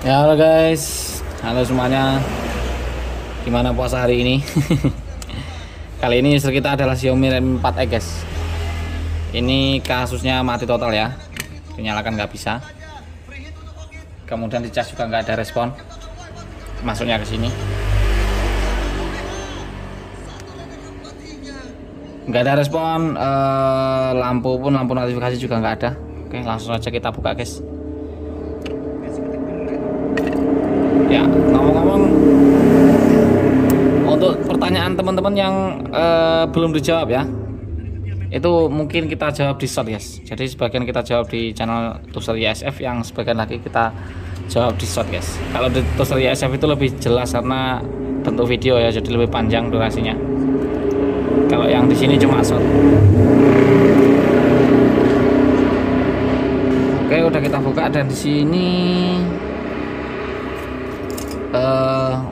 Ya halo guys, halo semuanya. Gimana puasa hari ini? Kali ini user kita adalah Xiaomi Redmi 4X guys. Ini kasusnya mati total ya, dinyalakan nggak bisa. Kemudian dicas juga nggak ada respon. Masuknya ke sini, nggak ada respon. Lampu notifikasi juga nggak ada. Oke, langsung aja kita buka guys. Ya, ngomong-ngomong, untuk pertanyaan teman-teman yang belum dijawab ya, itu mungkin kita jawab di short guys. Jadi sebagian kita jawab di channel Tuser YSF, yang sebagian lagi kita jawab di short guys. Kalau di Tuser YSF itu lebih jelas karena bentuk video ya, jadi lebih panjang durasinya. Kalau yang di sini cuma short. Oke, udah kita buka, dan di sini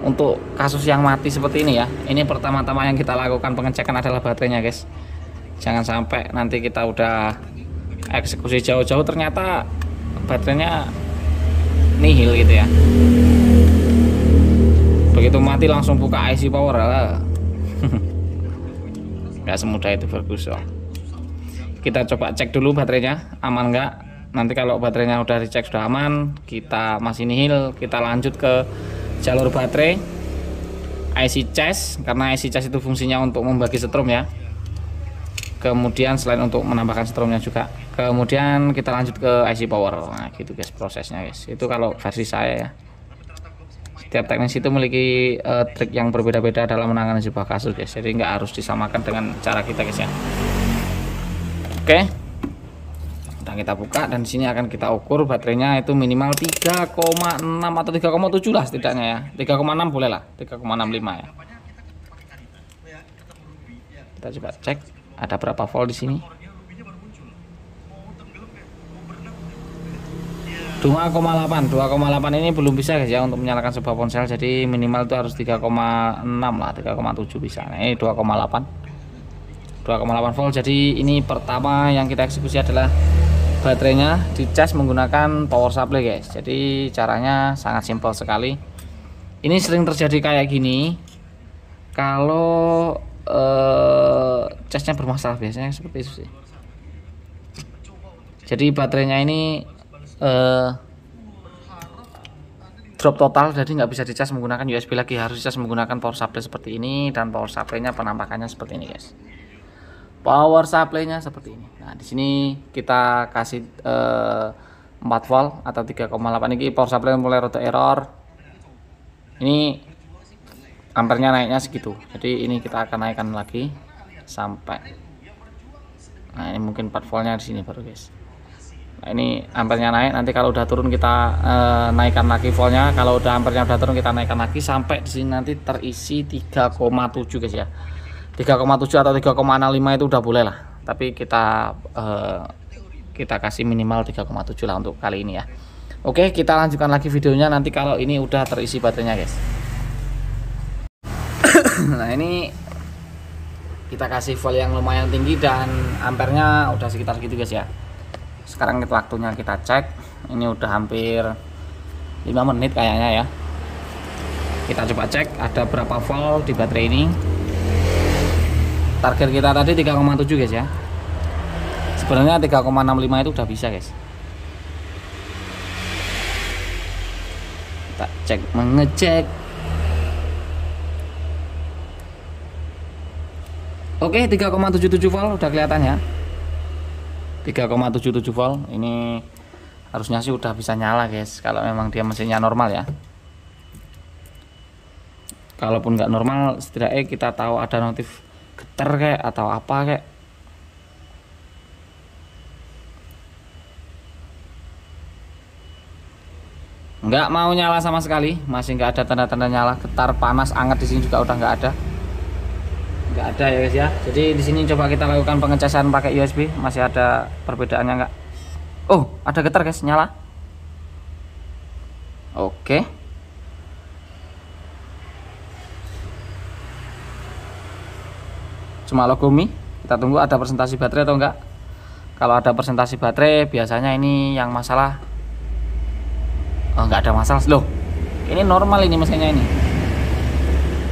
untuk kasus yang mati seperti ini ya, ini pertama-tama yang kita lakukan pengecekan adalah baterainya guys. Jangan sampai nanti kita udah eksekusi jauh-jauh ternyata baterainya nihil gitu ya. Begitu mati langsung buka IC power nggak semudah itu bagus loh. Kita coba cek dulu baterainya aman nggak. Nanti kalau baterainya udah dicek sudah aman, kita masih nihil, kita lanjut ke jalur baterai IC cas, karena IC cas itu fungsinya untuk membagi setrum ya. Kemudian selain untuk menambahkan setrumnya juga, kemudian kita lanjut ke IC power. Nah gitu guys prosesnya guys. Itu kalau versi saya ya. Setiap teknisi itu memiliki trik yang berbeda-beda dalam menangani sebuah kasus guys. Jadi nggak harus disamakan dengan cara kita guys ya. Oke, udah kita buka, dan di sini akan kita ukur baterainya itu minimal 3,6 atau 3,7 lah setidaknya ya. 3,6 boleh lah, 3,65 ya. Kita coba cek ada berapa volt di sini. 2,8 ini belum bisa guys ya untuk menyalakan sebuah ponsel. Jadi minimal itu harus 3,6 lah, 3,7 bisa. Nah, ini 2,8 volt. Jadi ini pertama yang kita eksekusi adalah baterainya dicas menggunakan power supply guys. Jadi caranya sangat simpel sekali. Ini sering terjadi kayak gini kalau casnya bermasalah, biasanya seperti itu sih. Jadi baterainya ini drop total, jadi nggak bisa dicas menggunakan USB lagi, harus dicas menggunakan power supply seperti ini. Dan power supply-nya penampakannya seperti ini guys. Power supply-nya seperti ini. Nah, di sini kita kasih 4 volt atau 3,8. Ini power supply mulai rada error. Ini ampernya naiknya segitu. Jadi ini kita akan naikkan lagi sampai, nah ini mungkin 4 voltnya di sini baru guys. Nah, ini ampernya naik. Nanti kalau udah turun kita naikkan lagi voltnya. Kalau udah ampernya udah turun kita naikkan lagi sampai di sini nanti terisi 3,7 guys ya. 3,7 atau 3,65 itu udah boleh lah. Tapi kita kasih minimal 3,7 lah untuk kali ini ya. Oke, kita lanjutkan lagi videonya nanti kalau ini udah terisi baterainya guys. Nah, ini kita kasih volt yang lumayan tinggi dan ampernya udah sekitar gitu guys ya. Sekarang waktunya kita cek. Ini udah hampir 5 menit kayaknya ya. Kita coba cek ada berapa volt di baterai ini. Target kita tadi 3,7 guys ya. Sebenarnya 3,65 itu udah bisa guys. Kita cek, mengecek. Oke, 3,77 volt udah kelihatan ya. 3,77 volt. Ini harusnya sih udah bisa nyala guys, kalau memang dia mesinnya normal ya. Kalaupun nggak normal, setidaknya kita tahu ada notif getar kayak atau apa kayak. Nggak mau nyala sama sekali, masih nggak ada tanda-tanda nyala. Getar, panas, anget di sini juga udah nggak ada. Nggak ada ya guys ya. Jadi di sini coba kita lakukan pengecasan pakai USB, masih ada perbedaannya nggak? Oh, ada getar guys, nyala. Oke. Cuma logo Mi. Kita tunggu ada presentasi baterai atau enggak. Kalau ada presentasi baterai biasanya ini yang masalah nggak ada masalah loh, ini normal ini mesinnya ini,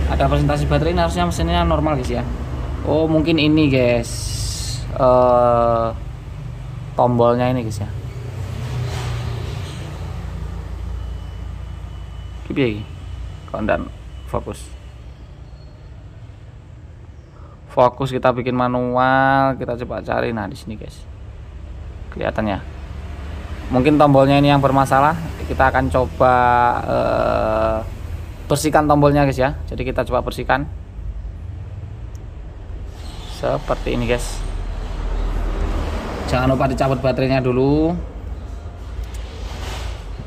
ada presentasi baterai ini, harusnya mesinnya normal guys ya. Oh mungkin ini guys, tombolnya ini guys ya. Gini kondan fokus kita bikin manual, kita coba cari. Nah di sini guys kelihatannya mungkin tombolnya ini yang bermasalah. Kita akan coba bersihkan tombolnya guys ya. Jadi kita coba bersihkan seperti ini guys. Jangan lupa dicabut baterainya dulu.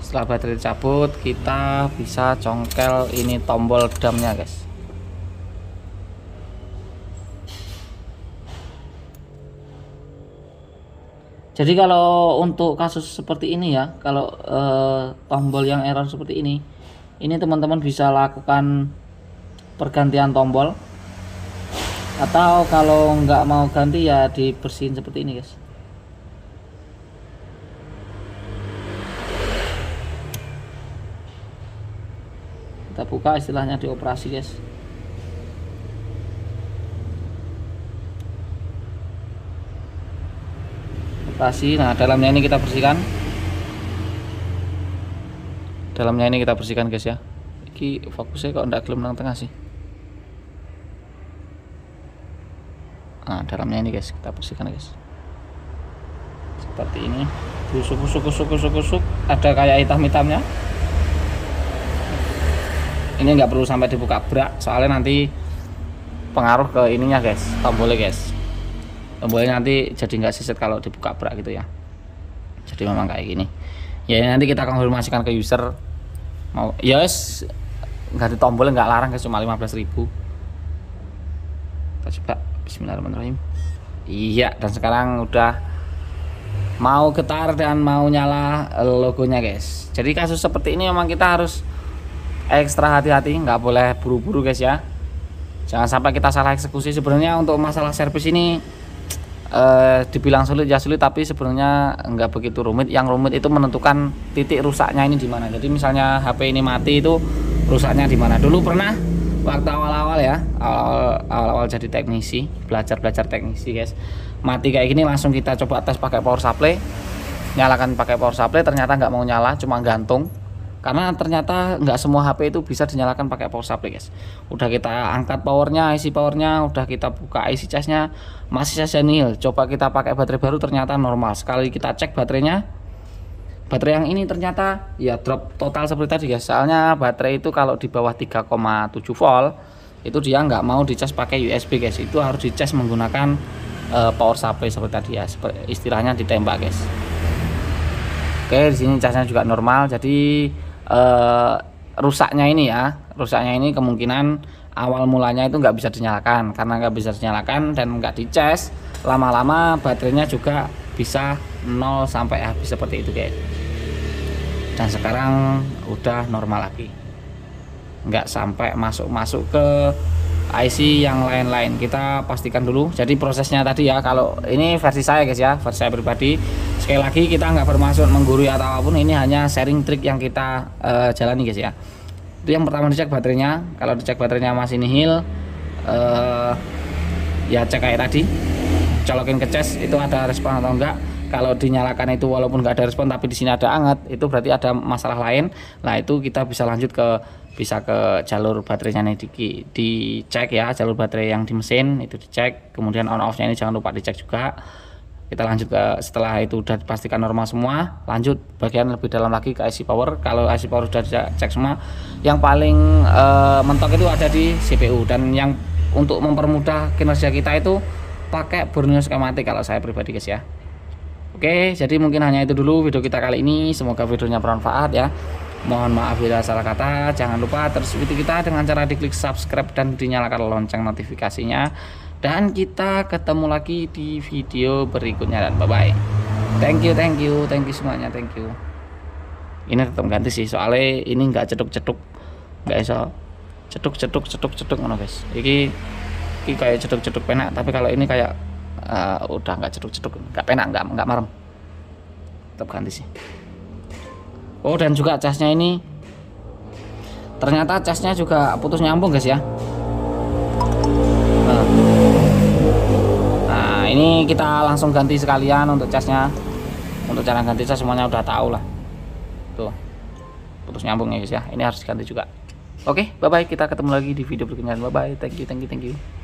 Setelah baterai dicabut, kita bisa congkel ini tombol damnya guys. Jadi kalau untuk kasus seperti ini ya, kalau tombol yang error seperti ini teman-teman bisa lakukan pergantian tombol, atau kalau nggak mau ganti ya dibersihin seperti ini guys. Kita buka, istilahnya dioperasi guys. Operasi. Nah dalamnya ini kita bersihkan, guys ya. Ini fokusnya kok enggak gelem nang tengah sih. Nah dalamnya ini guys kita bersihkan guys, seperti ini. Kusuk, ada kayak hitam-hitamnya. Ini nggak perlu sampai dibuka brak, soalnya nanti pengaruh ke ininya guys, tombolnya guys. Tombolnya nanti jadi nggak siset kalau dibuka brak gitu ya. Jadi memang kayak gini ya. Nanti kita konfirmasikan ke user mau yes ganti tombolnya, nggak larang guys, cuma 15.000. Kita coba. Bismillahirrahmanirrahim. Iya, dan sekarang udah mau getar dan mau nyala logonya guys. Jadi kasus seperti ini memang kita harus ekstra hati-hati, nggak boleh buru-buru guys ya. Jangan sampai kita salah eksekusi. Sebenarnya untuk masalah servis ini dibilang sulit ya sulit, tapi sebenarnya nggak begitu rumit. Yang rumit itu menentukan titik rusaknya ini di mana. Jadi misalnya HP ini mati, itu rusaknya di mana. Dulu pernah waktu awal-awal ya, awal-awal jadi teknisi, belajar teknisi guys, mati kayak gini, langsung kita coba tes pakai power supply, nyalakan pakai power supply, ternyata nggak mau nyala, cuma gantung. Karena ternyata nggak semua HP itu bisa dinyalakan pakai power supply guys. Udah kita angkat powernya, IC powernya, udah kita buka IC casnya, masih saja nihil. Coba kita pakai baterai baru, ternyata normal. Sekali kita cek baterainya, baterai yang ini ternyata ya drop total seperti tadi guys. Soalnya baterai itu kalau di bawah 3,7 volt itu dia nggak mau dicas pakai USB guys. Itu harus dicas menggunakan power supply seperti tadi ya. Istilahnya ditembak guys. Oke, di sini casnya juga normal. Jadi rusaknya ini kemungkinan awal mulanya itu nggak bisa dinyalakan. Karena nggak bisa dinyalakan dan nggak dicas, lama-lama baterainya juga bisa 0 sampai habis seperti itu guys. Dan sekarang udah normal lagi, nggak sampai masuk ke IC yang lain-lain. Kita pastikan dulu. Jadi prosesnya tadi ya, kalau ini versi saya guys ya, versi saya pribadi. Sekali lagi kita nggak bermaksud menggurui atau apapun, ini hanya sharing trik yang kita jalani guys ya. Itu yang pertama, dicek baterainya. Kalau dicek baterainya masih nihil, ya cek kayak tadi, colokin ke cas itu ada respon atau enggak. Kalau dinyalakan itu walaupun nggak ada respon tapi di sini ada anget, itu berarti ada masalah lain. Nah itu kita bisa lanjut ke jalur baterainya nih, dicek ya, jalur baterai yang di mesin itu dicek. Kemudian on off nya ini jangan lupa dicek juga. Kita lanjut ke, setelah itu udah dipastikan normal semua, lanjut bagian lebih dalam lagi ke IC power. Kalau IC power sudah dicek semua, yang paling mentok itu ada di CPU. Dan yang untuk mempermudah kinerja kita itu pakai Borneo skematik kalau saya pribadi guys ya. Oke, jadi mungkin hanya itu dulu video kita kali ini. Semoga videonya bermanfaat ya. Mohon maaf bila salah kata. Jangan lupa terus ikuti kita dengan cara diklik subscribe dan dinyalakan lonceng notifikasinya. Dan kita ketemu lagi di video berikutnya, dan bye bye. Thank you semuanya, thank you. Ini tetap ganti sih, soalnya ini nggak ceduk-ceduk, nggak iso ceduk mana guys. Ini kayak ceduk-ceduk penak, tapi kalau ini kayak udah nggak ceduk-ceduk, nggak penak, nggak marem. Tetap ganti sih. Oh, dan juga casnya ini ternyata casnya juga putus nyambung guys ya. Nah, ini kita langsung ganti sekalian untuk casnya. Untuk cara ganti cas semuanya udah tahu lah. Tuh, putus nyambung ya guys ya. Ini harus ganti juga. Oke, bye bye. Kita ketemu lagi di video berikutnya. Bye bye. Thank you.